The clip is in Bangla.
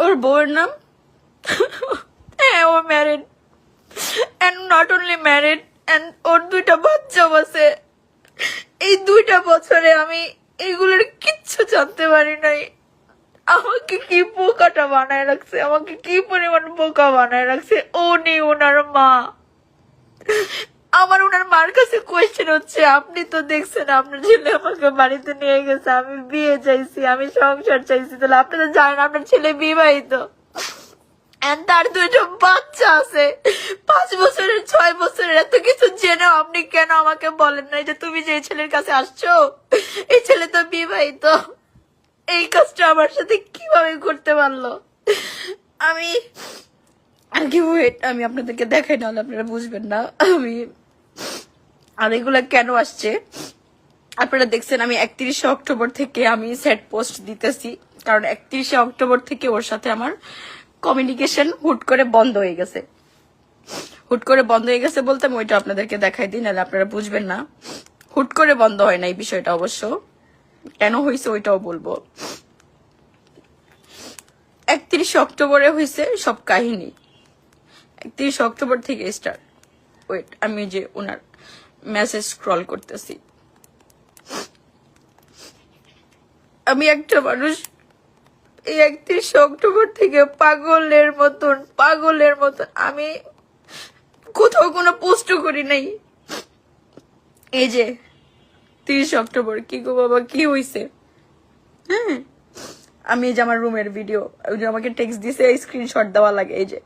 ওর বউয়ের নাম হ্যাঁ ও married and not only married and ওর 2টা বাচ্চাও আছে। এই 2টা বছরে আমি এগুলোর কিচ্ছু জানতে পারি নাই। আমাকে কি বোকাটা বানায় রাখছে, আমাকে কি পরিমাণ বোকা বানায় রাখছে উনি ওনার মা। আমার ওনার মার কাছে কোয়েশ্চেন হচ্ছে, আপনি তো দেখছেন আপনার ছেলে আমাকে বাড়িতে নিয়ে গেছে, আমি বিয়ে চাইছি, আমি সংসার চাইছি, তাহলে আপনি তো জানেন আপনার ছেলে বিবাহিত and তার 2টা বাচ্চা আছে, 5 বছরের 6 বছরের। এত কিছু জেনেও আপনি কেন আমাকে বলেন না যে তুমি যে ছেলের কাছে আসছো এই ছেলে তো বিবাহিত? এই কাজটা আমার সাথে কিভাবে করতে পারলো? আমি আগে ওয়েট, আমি আপনাদেরকে দেখাই, নাহলে আপনারা বুঝবেন না আমি আর এগুলা কেন আসছে। আপনারা দেখছেন আমি 31শে অক্টোবর থেকে আমি সেট পোস্ট দিতেছি, কারণ 31শে অক্টোবর থেকে ওর সাথে আমার কমিউনিকেশন হুট করে বন্ধ হয়ে গেছে। হুট করে বন্ধ হয়ে গেছে বলতে আমি ওইটা আপনাদেরকে দেখাই দিই, নাহলে আপনারা বুঝবেন না। হুট করে বন্ধ হয় না এই বিষয়টা, অবশ্য কেন হয়েছে ওইটাও বলবো। 31শে অক্টোবরে হয়েছে সব কাহিনী, 31শে অক্টোবর থেকে স্টার্ট। ওয়েট, আমি যে ওনার মেসেজ স্ক্রল করতেছি। আমি একটা মানুষ এই 31শে অক্টোবর থেকে পাগলের মতন আমি কোথাও কোনো পোস্টও করি নাই। এই যে 30 অক্টোবর, কি গো বাবা কি হইছে? হ্যাঁ, আমি এই যে আমার রুমের ভিডিও, ওই যে আমাকে টেক্সট দিছে, স্ক্রিনশট দেওয়া লাগে, এই যে